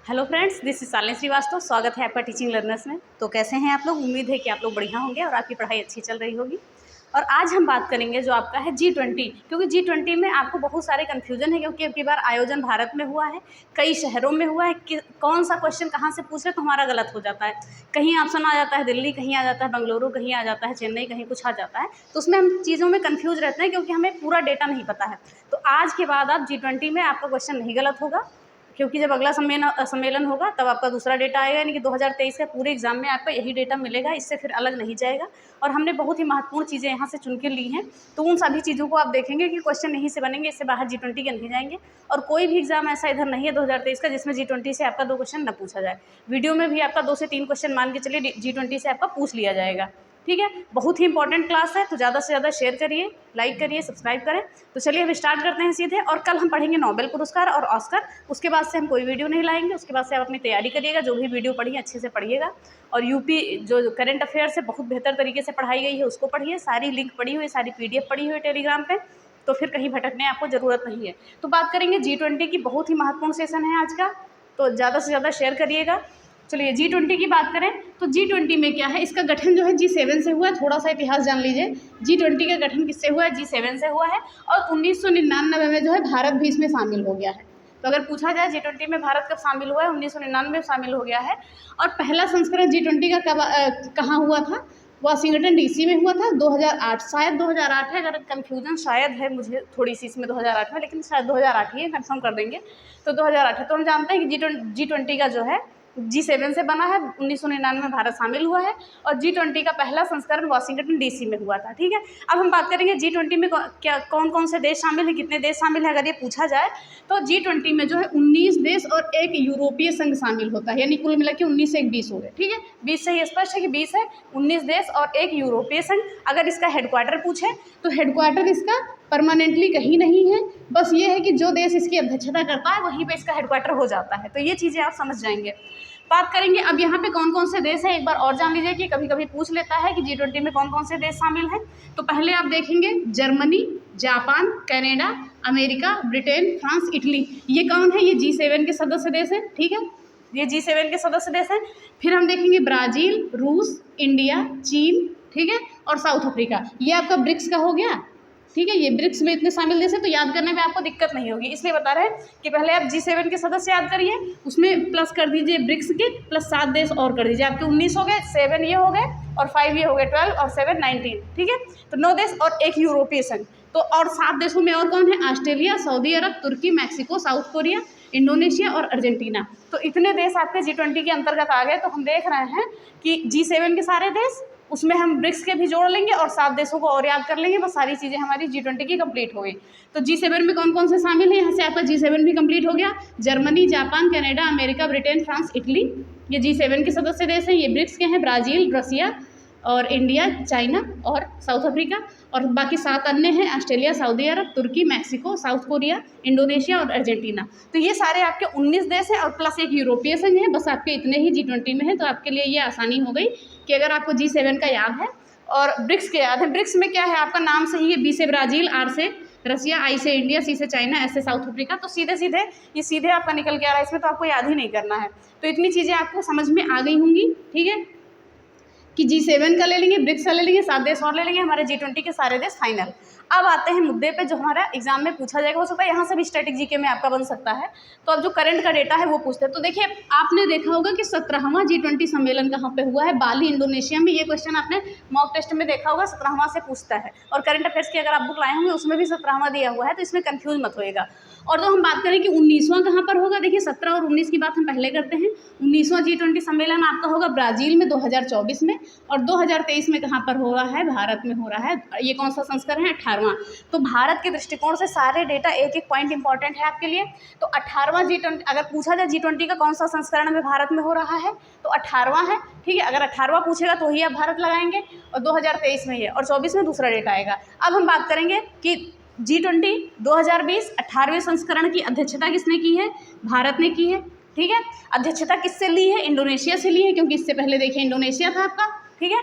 Hello friends, this is Shalini Srivastava. स्वागत है आपका टीचिंग लर्नर्स में। तो कैसे हैं आप लोग? उम्मीद है कि आप लोग बढ़िया होंगे और आपकी पढ़ाई अच्छी चल रही होगी। और आज हम बात करेंगे जो आपका है G20, क्योंकि G20 में आपको बहुत सारे कन्फ्यूजन है, क्योंकि अब की बार आयोजन भारत में हुआ है, कई शहरों में हुआ है कि कौन सा क्वेश्चन कहाँ से पूछ रहे तो हमारा गलत हो जाता है। कहीं ऑप्शन आ जाता है दिल्ली, कहीं आ जाता है बेंगलुरु, कहीं आ जाता है चेन्नई, कहीं कुछ आ जाता है। तो उसमें हम चीज़ों में कन्फ्यूज रहते हैं क्योंकि हमें पूरा डेटा नहीं पता है। तो आज के बाद आप G20 में आपका क्वेश्चन नहीं गलत होगा, क्योंकि जब अगला सम्मेलन होगा तब आपका दूसरा डेटा आएगा, यानी कि 2023 के पूरे एग्जाम में आपका यही डेटा मिलेगा, इससे फिर अलग नहीं जाएगा। और हमने बहुत ही महत्वपूर्ण चीज़ें यहाँ से चुन के ली हैं, तो उन सभी चीज़ों को आप देखेंगे कि क्वेश्चन यहीं से बनेंगे, इससे बाहर G20 के नहीं जाएंगे। और कोई भी एग्जाम ऐसा इधर नहीं है 2023 का जिसमें G20 से आपका 2 क्वेश्चन न पूछा जाए। वीडियो में भी आपका 2 से 3 क्वेश्चन मान के चलिए G20 से आपका पूछ लिया जाएगा। ठीक है, बहुत ही इंपॉर्टेंट क्लास है, तो ज़्यादा से ज़्यादा शेयर करिए, लाइक करिए, सब्सक्राइब करें। तो चलिए हम स्टार्ट करते हैं सीधे। और कल हम पढ़ेंगे नोबेल पुरस्कार और ऑस्कर, उसके बाद से हम कोई वीडियो नहीं लाएंगे। उसके बाद से आप अपनी तैयारी करिएगा, जो भी वीडियो पढ़िए अच्छे से पढ़िएगा। और यूपी जो करंट अफेयर्स है बहुत बेहतर तरीके से पढ़ाई गई है, उसको पढ़िए। सारी लिंक पढ़ी हुई, सारी PDF पढ़ी हुई टेलीग्राम पर, तो फिर कहीं भटकने आपको ज़रूरत नहीं है। तो बात करेंगे G20 की, बहुत ही महत्वपूर्ण सेशन है आज का, तो ज़्यादा से ज़्यादा शेयर करिएगा। चलिए G20 की बात करें तो G20 में क्या है, इसका गठन जो है G7 से हुआ है। थोड़ा सा इतिहास जान लीजिए, G20 का गठन किससे हुआ है? G7 से हुआ है। और 1999 में जो है भारत भी इसमें शामिल हो गया है। तो अगर पूछा जाए G20 में भारत कब शामिल हुआ है, 1999 में शामिल हो गया है। और पहला संस्करण G20 का कहाँ हुआ था? वाशिंगटन DC में हुआ था 2008, शायद 2008 है। अगर कन्फ्यूजन शायद है मुझे थोड़ी सी इसमें 2008 में, लेकिन शायद 2008 ही है, कन्फर्म कर देंगे। तो 2008 है। तो हम जानते हैं कि G20 का जो है G7 से बना है, 1999 में भारत शामिल हुआ है। और G20 का पहला संस्करण वाशिंगटन DC में हुआ था। ठीक है, अब हम बात करेंगे G20 में क्या कौन कौन से देश शामिल हैं, कितने देश शामिल हैं। अगर ये पूछा जाए तो G20 में जो है 19 देश और एक यूरोपीय संघ शामिल होता है, यानी कुल मिला के 19 से एक 20 हो गए। ठीक है, 20 से ही स्पष्ट है कि 20 है, 19 देश और एक यूरोपीय संघ। अगर इसका हेडक्वार्टर पूछे तो हेडक्वार्टर इसका परमानेंटली कहीं नहीं है, बस ये है कि जो देश इसकी अध्यक्षता करता है वहीं पे इसका हेडक्वार्टर हो जाता है। तो ये चीज़ें आप समझ जाएंगे। बात करेंगे अब यहाँ पे कौन कौन से देश हैं, एक बार और जान लीजिए कि कभी कभी पूछ लेता है कि G20 में कौन कौन से देश शामिल हैं। तो पहले आप देखेंगे Germany, Japan, Canada, America, Britain, France, Italy. ये कौन है? ये G7 के सदस्य देश हैं। ठीक है, ये G7 के सदस्य देश हैं। फिर हम देखेंगे ब्राज़ील, रूस, इंडिया, चीन, ठीक है, और साउथ अफ्रीका। ये आपका ब्रिक्स का हो गया। ठीक है, ये ब्रिक्स में इतने शामिल देश हैं, तो याद करने में आपको दिक्कत नहीं होगी, इसलिए बता रहे हैं कि पहले आप G7 के सदस्य याद करिए, उसमें प्लस कर दीजिए ब्रिक्स के, प्लस 7 देश और कर दीजिए, आपके 19 हो गए, 7 ये हो गए और 5 ये हो गए, 12 और 7 19। ठीक है, तो 9 देश और एक यूरोपीय संघ। तो और 7 देशों में और कौन है? ऑस्ट्रेलिया, सऊदी अरब, तुर्की, मैक्सिको, साउथ कोरिया, इंडोनेशिया और अर्जेंटीना। तो इतने देश आपके G20 के अंतर्गत आ गए। तो हम देख रहे हैं कि G7 के सारे देश, उसमें हम ब्रिक्स के भी जोड़ लेंगे और 7 देशों को और याद कर लेंगे, बस सारी चीज़ें हमारी G20 की कंप्लीट हो गई। तो G7 में कौन कौन से शामिल हैं? यहाँ से आपका G7 भी कंप्लीट हो गया। Germany, Japan, Canada, America, Britain, France, Italy, ये G7 के सदस्य देश हैं। ये ब्रिक्स के हैं, ब्राज़ील, रसिया और इंडिया, चाइना और साउथ अफ्रीका। और बाकी 7 अन्य हैं, ऑस्ट्रेलिया, सऊदी अरब, तुर्की, मैक्सिको, साउथ कोरिया, इंडोनेशिया और अर्जेंटीना। तो ये सारे आपके 19 देश हैं और प्लस एक यूरोपीय संघ है। बस आपके इतने ही G20 में है। तो आपके लिए ये आसानी हो गई कि अगर आपको G7 का याद है और ब्रिक्स के याद है। ब्रिक्स में क्या है? आपका नाम से ही है, B से ब्राज़ील, R से रसिया, I से इंडिया, C से चाइना, S से साउथ अफ्रीका। तो सीधे सीधे ये सीधे आपका निकल के आ रहा है, इसमें तो आपको याद ही नहीं करना है। तो इतनी चीज़ें आपको समझ में आ गई होंगी। ठीक है, कि G7 का ले लेंगे, ब्रिक्स का ले लेंगे, 7 देश और ले लेंगे, हमारे G20 के सारे देश फाइनल। अब आते हैं मुद्दे पे जो हमारा एग्जाम में पूछा जाएगा। हो सकता है यहाँ से भी स्टैटिक जीके में आपका बन सकता है। तो अब जो करंट का डेटा है वो पूछते हैं। तो देखिए, आपने देखा होगा कि 17वां G20 सम्मेलन कहाँ पे हुआ है? बाली, इंडोनेशिया में। ये क्वेश्चन आपने मॉक टेस्ट में देखा होगा, 17वां से पूछता है। और करंट अफेयर्स की अगर आप बुक लाए होंगे उसमें भी 17वां दिया हुआ है, तो इसमें कन्फ्यूज मत होएगा। और तो हम बात करें कि 19वां कहाँ पर होगा, देखिए 17 और 19 की बात हम पहले करते हैं। 19वां G20 सम्मेलन आपका होगा ब्राज़ील में 2024 में। और 2023 में कहाँ पर हो रहा है? भारत में हो रहा है। ये कौन सा संस्करण है? 18वां। तो भारत के दृष्टिकोण से सारे डेटा एक एक पॉइंट इंपॉर्टेंट है आपके लिए। तो 18वां G20, अगर पूछा जाए G20 का कौन सा संस्करण में भारत में हो रहा है, तो 18वां है। ठीक है, अगर 18वां पूछेगा तो ही आप भारत लगाएंगे, और 2023 में ही है, और 24 में दूसरा डेटा आएगा। अब हम बात करेंगे कि G20 2020 18वें संस्करण की अध्यक्षता किसने की है? भारत ने की है। ठीक है, अध्यक्षता किससे ली है? इंडोनेशिया से ली है, क्योंकि इससे पहले देखिए इंडोनेशिया था आपका। ठीक है,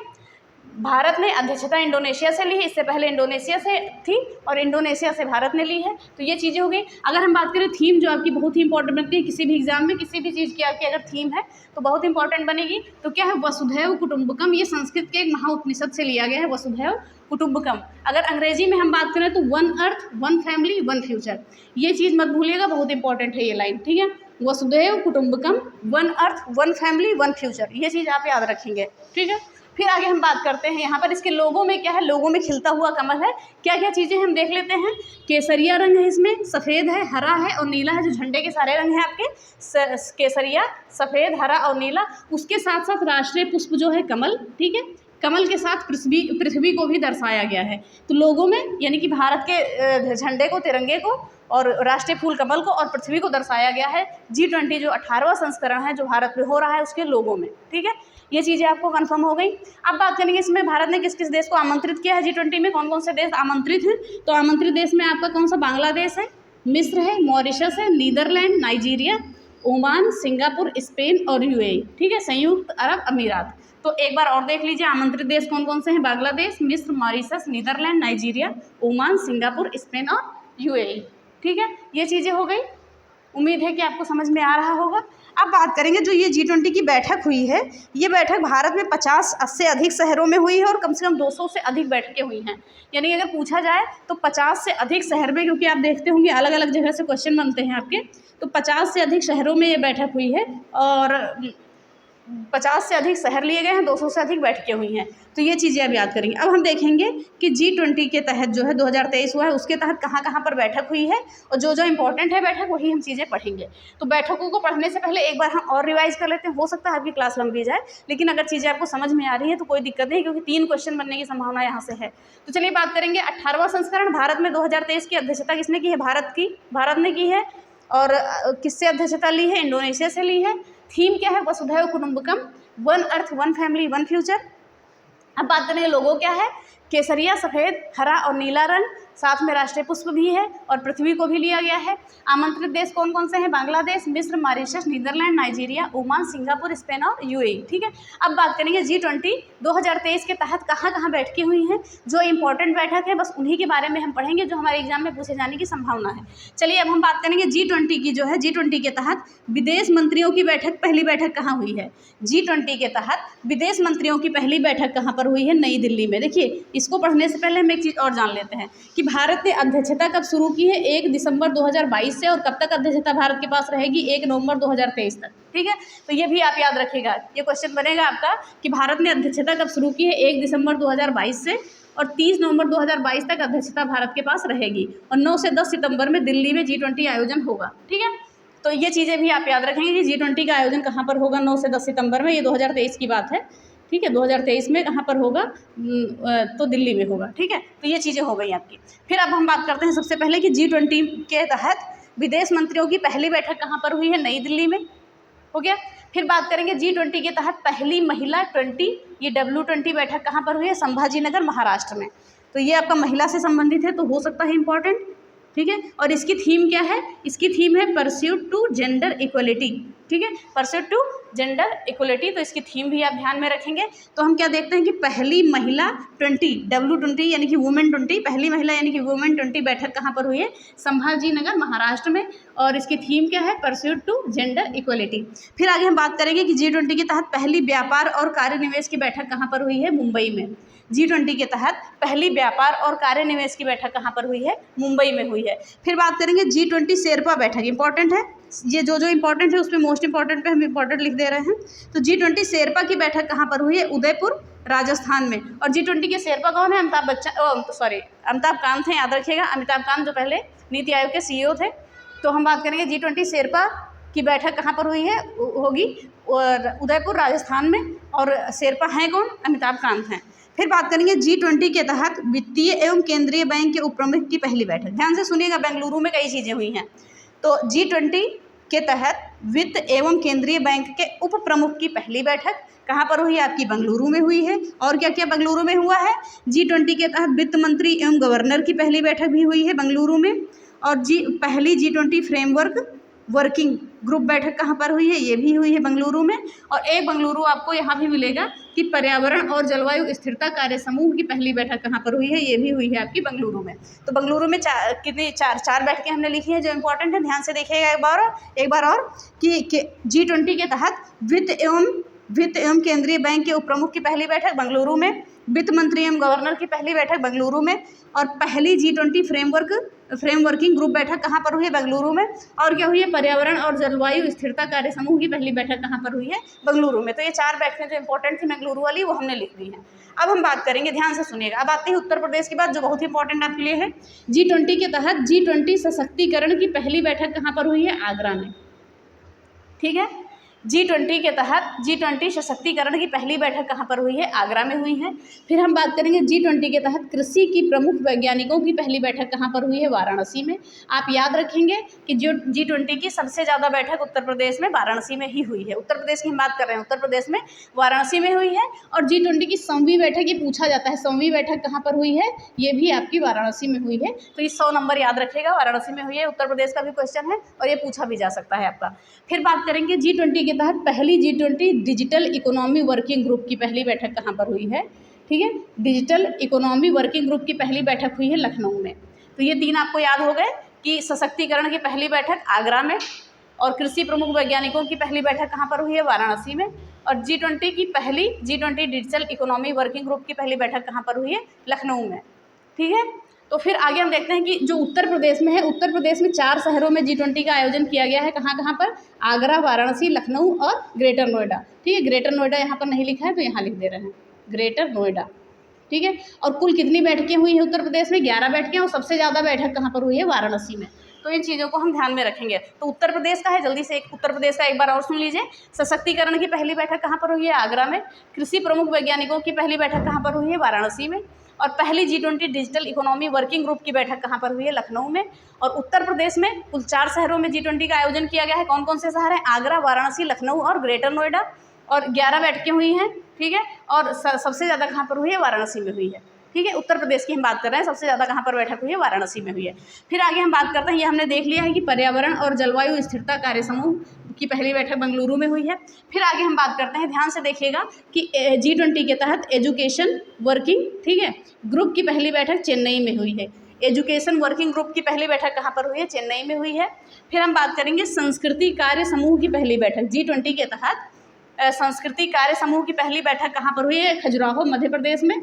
भारत ने अध्यक्षता इंडोनेशिया से ली है, इससे पहले इंडोनेशिया से थी और इंडोनेशिया से भारत ने ली है। तो ये चीज़ें हो गई। अगर हम बात करें थीम, जो आपकी बहुत ही इंपॉर्टेंट बनती है किसी भी एग्जाम में, किसी भी चीज़ की आपकी अगर थीम है तो बहुत इंपॉर्टेंट बनेगी। तो क्या है, वसुधैव कुटुंबकम। ये संस्कृत के एक महाउपनिषद से लिया गया है, वसुधैव कुटुंबकम। अगर अंग्रेजी में हम बात करें तो one earth one family one future. ये चीज़ मत भूलिएगा, बहुत इंपॉर्टेंट है ये लाइन, ठीक है। वसुधैव कुटुंबकम, one earth one family one future, ये चीज़ आप याद रखेंगे, ठीक है। फिर आगे हम बात करते हैं, यहाँ पर इसके लोगों में क्या है, लोगों में खिलता हुआ कमल है। क्या क्या चीज़ें हम देख लेते हैं। केसरिया रंग है, इसमें सफ़ेद है, हरा है और नीला है, जो झंडे के सारे रंग हैं आपके, केसरिया, सफ़ेद, हरा और नीला। उसके साथ साथ राष्ट्रीय पुष्प जो है कमल, ठीक है। कमल के साथ पृथ्वी को भी दर्शाया गया है। तो लोगों में यानी कि भारत के झंडे को, तिरंगे को और राष्ट्रीय फूल कमल को और पृथ्वी को दर्शाया गया है G20 जो 18वां संस्करण है जो भारत में हो रहा है उसके लोगों में, ठीक है। ये चीज़ें आपको कंफर्म हो गई। अब बात करेंगे इसमें भारत ने किस किस देश को आमंत्रित किया है G20 में, कौन कौन से देश आमंत्रित हैं। तो आमंत्रित देश में आपका कौन सा, बांग्लादेश है, मिस्र है, मॉरिशस है, Netherlands, Nigeria, Oman, Singapore, Spain और UAE, ठीक है, संयुक्त अरब अमीरात। तो एक बार और देख लीजिए आमंत्रित देश कौन कौन से हैं, बांग्लादेश, मिस्र, Mauritius, Netherlands, Nigeria, Oman, Singapore, Spain और UAE, ठीक है। ये चीज़ें हो गई। उम्मीद है कि आपको समझ में आ रहा होगा। अब बात करेंगे जो ये G20 की बैठक हुई है, ये बैठक भारत में 50 से अधिक शहरों में हुई है और कम से कम 200 से अधिक बैठकें हुई हैं। यानी अगर पूछा जाए तो 50 से अधिक शहर में, क्योंकि आप देखते होंगे अलग अलग जगह से क्वेश्चन बनते हैं आपके, तो 50 से अधिक शहरों में ये बैठक हुई है और 50 से अधिक शहर लिए गए हैं, 200 से अधिक बैठकें हुई हैं। तो ये चीज़ें अब याद करेंगे। अब हम देखेंगे कि G20 के तहत जो है 2023 हुआ है उसके तहत कहाँ कहाँ पर बैठक हुई है और जो जो इंपॉर्टेंट है बैठक वही हम चीज़ें पढ़ेंगे। तो बैठकों को पढ़ने से पहले एक बार हम और रिवाइज कर लेते हैं। हो सकता है आपकी क्लास लंबी जाए, लेकिन अगर चीज़ें आपको समझ में आ रही है तो कोई दिक्कत नहीं, क्योंकि 3 क्वेश्चन बनने की संभावना यहाँ से है। तो चलिए बात करेंगे 18वां संस्करण भारत में 2023 की अध्यक्षता किसने की है, भारत ने की है। और किससे अध्यक्षता ली है, इंडोनेशिया से ली है। थीम क्या है, वसुधैव कुटुंबकम, one earth one family one future. अब बात करेंगे लोगो क्या है, केसरिया, सफ़ेद, हरा और नीला रंग, साथ में राष्ट्रीय पुष्प भी है और पृथ्वी को भी लिया गया है। आमंत्रित देश कौन कौन से हैं, बांग्लादेश, मिस्र, Mauritius, Netherlands, Nigeria, Oman, Singapore, Spain और UAE, ठीक है। अब बात करेंगे G20 2023 के तहत कहाँ कहाँ बैठकें हुई हैं, जो इंपॉर्टेंट बैठक है बस उन्हीं के बारे में हम पढ़ेंगे जो हमारे एग्जाम में पूछे जाने की संभावना है। चलिए अब हम बात करेंगे G20 की, जो है G20 के तहत विदेश मंत्रियों की बैठक, पहली बैठक कहाँ हुई है। G20 के तहत विदेश मंत्रियों की पहली बैठक कहाँ पर हुई है, नई दिल्ली में। देखिए इसको पढ़ने से पहले हम एक चीज़ और जान लेते हैं कि भारत ने अध्यक्षता कब शुरू की है, 1 दिसंबर 2022 से, और कब तक अध्यक्षता भारत के पास रहेगी, 1 नवंबर 2023 तक, ठीक है। तो ये भी आप याद रखिएगा, ये क्वेश्चन बनेगा आपका कि भारत ने अध्यक्षता कब शुरू की है, 1 दिसंबर 2022 से, और 30 नवंबर 2022 तक अध्यक्षता भारत के पास रहेगी और 9 से 10 सितंबर में दिल्ली में G20 आयोजन होगा, ठीक है। तो ये चीज़ें भी आप याद रखेंगे कि G20 का आयोजन कहाँ पर होगा, 9 से 10 सितंबर में, ये 2023 की बात है, ठीक है। 2023 में कहाँ पर होगा, तो दिल्ली में होगा, ठीक है। तो ये चीज़ें हो गई आपकी। फिर अब हम बात करते हैं सबसे पहले कि G20 के तहत विदेश मंत्रियों की पहली बैठक कहाँ पर हुई है, नई दिल्ली में, हो गया। फिर बात करेंगे G20 के तहत पहली महिला 20, ये W20 बैठक कहाँ पर हुई है, संभाजीनगर, महाराष्ट्र में। तो ये आपका महिला से संबंधित है, तो हो सकता है इंपॉर्टेंट, ठीक है। और इसकी थीम क्या है, इसकी थीम है परस्यूट टू जेंडर इक्वलिटी, ठीक है, परस्यूट टू जेंडर इक्वलिटी। तो इसकी थीम भी आप ध्यान में रखेंगे। तो हम क्या देखते हैं कि पहली महिला 20, W20 यानी कि वुमेन 20, पहली महिला यानी कि वुमेन 20 बैठक कहाँ पर हुई है, संभाजीनगर, महाराष्ट्र में, और इसकी थीम क्या है, परस्यूट टू जेंडर इक्वलिटी। फिर आगे हम बात करेंगे कि G20 के तहत पहली व्यापार और कार्य निवेश की बैठक कहाँ पर हुई है, मुंबई में। G20 के तहत पहली व्यापार और कार्य निवेश की बैठक कहाँ पर हुई है, मुंबई में हुई है। फिर बात करेंगे G20 शेरपा बैठक, इंपॉर्टेंट है, ये जो इंपॉर्टेंट है उसमें मोस्ट इंपॉर्टेंट पे हम इंपॉर्टेंट लिख दे रहे हैं। तो G20 शेरपा की बैठक कहाँ पर हुई है, उदयपुर, राजस्थान में। और G20 के शेरपा कौन है, अमिताभ कांत हैं, याद रखिएगा, अमिताभ कांत जो पहले नीति आयोग के CEO थे। तो हम बात करेंगे G20 शेरपा की बैठक कहाँ पर हुई है, होगी और उदयपुर, राजस्थान में, और शेरपा हैं कौन, अमिताभ कांत हैं। फिर बात करेंगे G20 के तहत वित्तीय एवं केंद्रीय बैंक के उप प्रमुख की पहली बैठक, ध्यान से सुनिएगा, बेंगलुरु में कई चीज़ें हुई हैं। तो G20 के तहत वित्त एवं केंद्रीय बैंक के उप प्रमुख की पहली बैठक कहाँ पर हुई है, आपकी बेंगलुरु में हुई है। और क्या क्या बेंगलुरु में हुआ है, G20 के तहत वित्त मंत्री एवं गवर्नर की पहली बैठक भी हुई है बेंगलुरु में। और पहली G20 फ्रेमवर्क वर्किंग ग्रुप बैठक कहाँ पर हुई है, ये भी हुई है बेंगलुरु में। और एक बेंगलुरु आपको यहाँ भी मिलेगा कि पर्यावरण और जलवायु स्थिरता कार्य समूह की पहली बैठक कहाँ पर हुई है, ये भी हुई है आपकी बेंगलुरु में। तो बेंगलुरु में चार बैठकें हमने लिखी हैं जो इंपॉर्टेंट है, ध्यान से देखिएगा एक बार और कि G20 के तहत वित्त एवं केंद्रीय बैंक के उप प्रमुख की पहली बैठक बेंगलुरु में, वित्त मंत्री एवं गवर्नर की पहली बैठक बेंगलुरु में, और पहली G20 फ्रेमवर्किंग ग्रुप बैठक कहाँ पर हुई है, बेंगलुरु में। और क्या हुई है, पर्यावरण और जलवायु स्थिरता कार्य समूह की पहली बैठक कहाँ पर हुई है, बेंगलुरु में। तो ये 4 बैठकें जो इंपॉर्टेंट थी बेंगलुरु वाली वो हमने लिख ली है। अब हम बात करेंगे, ध्यान से सुनिएगा। अब आती है उत्तर प्रदेश की बात जो बहुत इंपॉर्टेंट आपके लिए है। G20 के तहत G20 सशक्तिकरण की पहली बैठक कहाँ पर हुई है, आगरा में। ठीक है, G20 के तहत G20 सशक्तिकरण की पहली बैठक कहाँ पर हुई है, आगरा में हुई है। फिर हम बात करेंगे G20 के तहत कृषि की प्रमुख वैज्ञानिकों की पहली बैठक कहाँ पर हुई है, वाराणसी में। आप याद रखेंगे कि जो G20 की सबसे ज़्यादा बैठक उत्तर प्रदेश में वाराणसी में ही हुई है। उत्तर प्रदेश की हम बात कर रहे हैं, उत्तर प्रदेश में वाराणसी में हुई है। और G20 की 100वीं बैठक, ये पूछा जाता है 100वीं बैठक कहाँ पर हुई है, ये भी आपकी वाराणसी में हुई है। तो ये 100 नंबर याद रखेगा, वाराणसी में हुई है। उत्तर प्रदेश का भी क्वेश्चन है और ये पूछा भी जा सकता है आपका। फिर बात करेंगे G20 के तहत पहली G20 digital economy working group की पहली बैठक कहाँ पर हुई है। ठीक है, डिजिटल इकोनॉमी वर्किंग ग्रुप की पहली बैठक हुई है लखनऊ में। तो ये 3 आपको याद हो गए कि सशक्तिकरण की पहली बैठक आगरा में, और कृषि प्रमुख वैज्ञानिकों की पहली बैठक कहाँ पर हुई है, वाराणसी में। और G20 की पहली G20 digital economy working group की पहली बैठक कहाँ पर हुई है, लखनऊ में। ठीक है, तो फिर आगे हम देखते हैं कि जो उत्तर प्रदेश में है, उत्तर प्रदेश में 4 शहरों में G20 का आयोजन किया गया है। कहाँ कहाँ पर, आगरा, वाराणसी, लखनऊ और ग्रेटर नोएडा। ठीक है, ग्रेटर नोएडा यहाँ पर नहीं लिखा है तो यहाँ लिख दे रहे हैं, ग्रेटर नोएडा। ठीक है, और कुल कितनी बैठकें हुई हैं उत्तर प्रदेश में, 11 बैठकें, और सबसे ज़्यादा बैठक कहाँ पर हुई है, वाराणसी में। तो इन चीज़ों को हम ध्यान में रखेंगे। तो उत्तर प्रदेश का है, जल्दी से उत्तर प्रदेश का एक बार और सुन लीजिए। सशक्तिकरण की पहली बैठक कहाँ पर हुई है, आगरा में। कृषि प्रमुख वैज्ञानिकों की पहली बैठक कहाँ पर हुई है, वाराणसी में। और पहली G20 digital economy working group की बैठक कहाँ पर हुई है, लखनऊ में। और उत्तर प्रदेश में कुल 4 शहरों में G20 का आयोजन किया गया है। कौन कौन से शहर हैं, आगरा, वाराणसी, लखनऊ और ग्रेटर नोएडा। और 11 बैठकें हुई हैं। ठीक है, और सबसे ज़्यादा कहाँ पर हुई है, वाराणसी में हुई है। ठीक है, उत्तर प्रदेश की हम बात कर रहे हैं, सबसे ज़्यादा कहाँ पर बैठक हुई है, वाराणसी में हुई है। फिर आगे हम बात करते हैं, ये हमने देख लिया है कि पर्यावरण और जलवायु स्थिरता कार्य समूह की पहली बैठक बेंगलुरु में हुई है। फिर आगे हम बात करते हैं, ध्यान से देखिएगा कि G20 के तहत एजुकेशन वर्किंग, ठीक है, ग्रुप की पहली बैठक चेन्नई में हुई है। एजुकेशन वर्किंग ग्रुप की पहली बैठक कहाँ पर हुई है, चेन्नई में हुई है। फिर हम बात करेंगे संस्कृति कार्य समूह की पहली बैठक G20 के तहत संस्कृति कार्य समूह की पहली बैठक कहाँ पर हुई है, खजुराहो, मध्य प्रदेश में।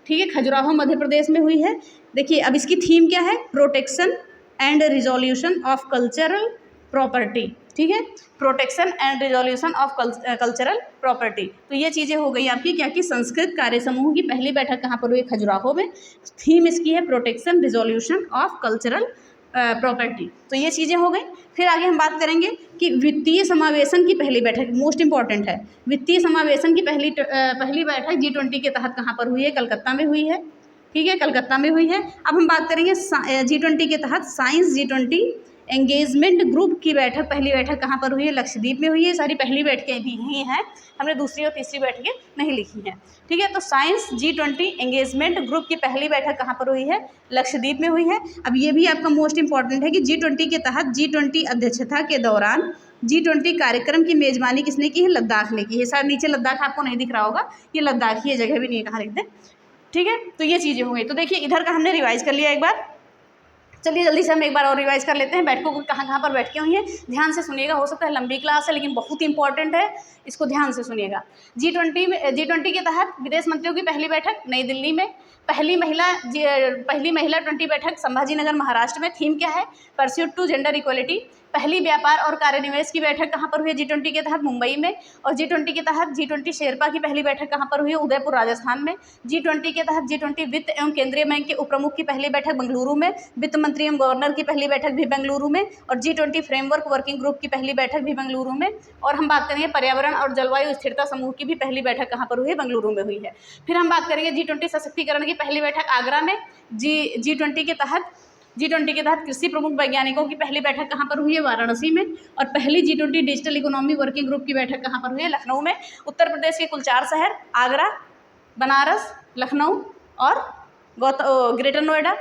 ठीक है, खजुराहो मध्य प्रदेश में हुई है। देखिए अब इसकी थीम क्या है, protection and resolution of cultural property. ठीक है, protection and resolution of cultural property. तो ये चीज़ें हो गई आपकी क्या कि संस्कृत कार्य समूह की पहली बैठक कहाँ पर हुई, खजुराहो में। थीम इसकी है protection resolution of cultural property. तो ये चीज़ें हो गई। फिर आगे हम बात करेंगे कि वित्तीय समावेशन की पहली बैठक, मोस्ट इंपॉर्टेंट है, वित्तीय समावेशन की पहली बैठक G20 के तहत कहाँ पर हुई है, कलकत्ता में हुई है। ठीक है, कलकत्ता में हुई है। अब हम बात करेंगे G20 के तहत साइंस G20 एंगेजमेंट ग्रुप की बैठक, पहली बैठक कहाँ पर हुई है, लक्षद्वीप में हुई है। सारी पहली बैठकें भी ही हैं, हमने दूसरी और तीसरी बैठकें नहीं लिखी हैं। ठीक है, तो साइंस G20 एंगेजमेंट ग्रुप की पहली बैठक कहाँ पर हुई है, लक्षद्वीप में हुई है। अब ये भी आपका मोस्ट इंपॉर्टेंट है कि G20 के तहत G20 अध्यक्षता के दौरान G20 कार्यक्रम की मेजबानी किसने की है, लद्दाख ने की है। शायद नीचे लद्दाख आपको नहीं दिख रहा होगा, ये लद्दाख ही है, जगह भी नहीं है, कहाँ लिख दें। ठीक है, तो ये चीज़ें हो गई। तो देखिए इधर का हमने रिवाइज कर लिया एक बार। चलिए जल्दी से हम एक बार और रिवाइज कर लेते हैं, बैठकों को कहाँ कहाँ पर बैठकें हुई हैं। ध्यान से सुनिएगा, हो सकता है लंबी क्लास है लेकिन बहुत इंपॉर्टेंट है, इसको ध्यान से सुनिएगा। G20 के तहत विदेश मंत्रियों की पहली बैठक नई दिल्ली में। पहली महिला 20 बैठक संभाजी नगर, महाराष्ट्र में। थीम क्या है, परस्यूट टू जेंडर इक्वलिटी। पहली व्यापार और कार्यनिवेश की बैठक कहाँ पर हुई है, G20 के तहत मुंबई में। और G20 के तहत G20 शेरपा की पहली बैठक कहाँ पर हुई है, उदयपुर, राजस्थान में। G20 के तहत G20 वित्त एवं केंद्रीय बैंक के उप प्रमुख की पहली बैठक बेंगलुरु में। वित्त मंत्री एवं गवर्नर की पहली बैठक भी बेंगलुरु में। और G20 फ्रेमवर्क वर्किंग ग्रुप की पहली बैठक भी बेंगलुरु में। और हम बात करेंगे पर्यावरण और जलवायु स्थिरता समूह की भी पहली बैठक कहाँ पर हुई है, बेंगलुरु में हुई है। फिर हम बात करेंगे G20 सशक्तिकरण की पहली बैठक आगरा में। G20 के तहत कृषि प्रमुख वैज्ञानिकों की पहली बैठक कहाँ पर हुई है, वाराणसी में। और पहली G20 digital economy working group की बैठक कहाँ पर हुई है, लखनऊ में। उत्तर प्रदेश के कुल 4 शहर, आगरा, बनारस, लखनऊ और ग्रेटर नोएडा।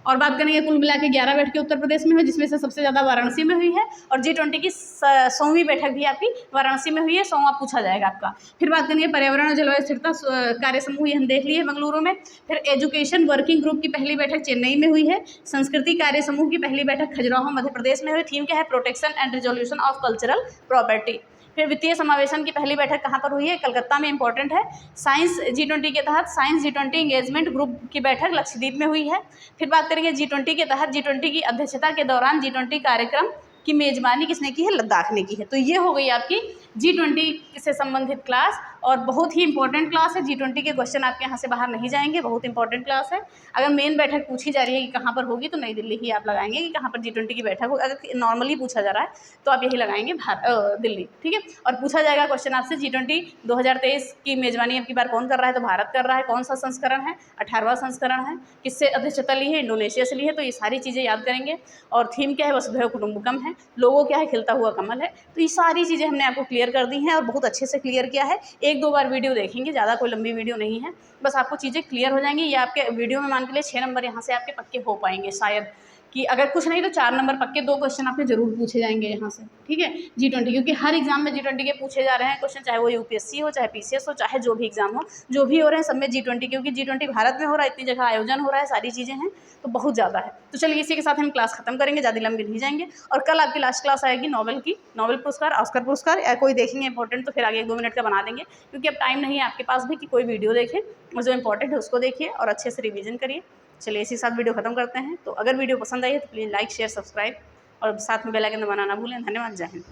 और बात करेंगे कुल मिला के 11 बैठकें उत्तर प्रदेश में हुई, जिसमें से सबसे ज़्यादा वाराणसी में हुई है। और G20 की 100वीं बैठक भी आपकी वाराणसी में हुई है, 100वां पूछा जाएगा आपका। फिर बात करेंगे पर्यावरण और जलवायु स्थिरता कार्य समूह, ये हम देख लिए बेंगलुरु में। फिर एजुकेशन वर्किंग ग्रुप की पहली बैठक चेन्नई में हुई है। संस्कृति कार्य समूह की पहली बैठक खजुराहो मध्य प्रदेश में हुई। थीम क्या है? Protection and resolution of cultural property. फिर वित्तीय समावेशन की पहली बैठक कहाँ पर हुई है? कलकत्ता में, इंपॉर्टेंट है। साइंस G20 के तहत साइंस G20 एंगेजमेंट ग्रुप की बैठक लक्षद्वीप में हुई है। फिर बात करेंगे G20 के तहत G20 की अध्यक्षता के दौरान G20 कार्यक्रम की मेजबानी किसने की है? लद्दाख ने की है। तो ये हो गई आपकी G20 से संबंधित क्लास, और बहुत ही इंपॉर्टेंट क्लास है। G20 के क्वेश्चन आपके यहाँ से बाहर नहीं जाएंगे, बहुत इंपॉर्टेंट क्लास है। अगर मेन बैठक पूछी जा रही है कि कहाँ पर होगी, तो नई दिल्ली ही आप लगाएंगे कि कहाँ पर G20 की बैठक होगी। अगर नॉर्मली पूछा जा रहा है तो आप यही लगाएंगे दिल्ली, ठीक है। और पूछा जाएगा क्वेश्चन आपसे G20 2023 की मेजबानी अब की बार कौन कर रहा है? तो भारत कर रहा है। कौन सा संस्करण है? 18वां संस्करण है। किससे अध्यक्षता ली है? इंडोनेशिया से ली है। तो ये सारी चीज़ें याद करेंगे। और थीम क्या है? वसुधैव कुटुंबकम है। लोगो क्या है? खिलता हुआ कमल है। तो ये सारी चीज़ें हमने आपको क्लियर कर दी हैं और बहुत अच्छे से क्लियर किया है। 1-2 बार वीडियो देखेंगे, ज़्यादा कोई लंबी वीडियो नहीं है, बस आपको चीज़ें क्लियर हो जाएंगी। ये आपके वीडियो में मान के लिए 6 नंबर यहाँ से आपके पक्के हो पाएंगे शायद, कि अगर कुछ नहीं तो 4 नंबर पक्के, 2 क्वेश्चन आपके जरूर पूछे जाएंगे यहाँ से, ठीक है। G20 क्योंकि हर एग्जाम में G20 के पूछे जा रहे हैं क्वेश्चन, चाहे वो यूपीएससी हो, चाहे पीसीएस हो, चाहे जो भी एग्जाम हो, जो भी हो रहे हैं सब में G20, क्योंकि G20 भारत में हो रहा है, इतनी जगह आयोजन हो रहा है, सारी चीज़ें हैं, तो बहुत ज़्यादा है। तो चलिए इसी के साथ हम क्लास खत्म करेंगे, ज़्यादा लंबी नहीं जाएंगे। और कल आपकी लास्ट क्लास आएगी नोबेल की, नोबेल पुरस्कार, ऑस्कर पुरस्कार, या कोई देखेंगे इंपॉर्टेंट तो फिर आगे 1-2 मिनट का बना देंगे, क्योंकि अब टाइम नहीं है आपके पास भी कि कोई वीडियो देखें। और जो इंपॉर्टेंट है उसको देखिए और अच्छे से रिवीजन करिए। चलिए इसी साथ वीडियो खत्म करते हैं। तो अगर वीडियो पसंद आई है तो प्लीज़ लाइक, शेयर, सब्सक्राइब और साथ में बेल आइकन दबाना ना भूलें। धन्यवाद। जय हिंद।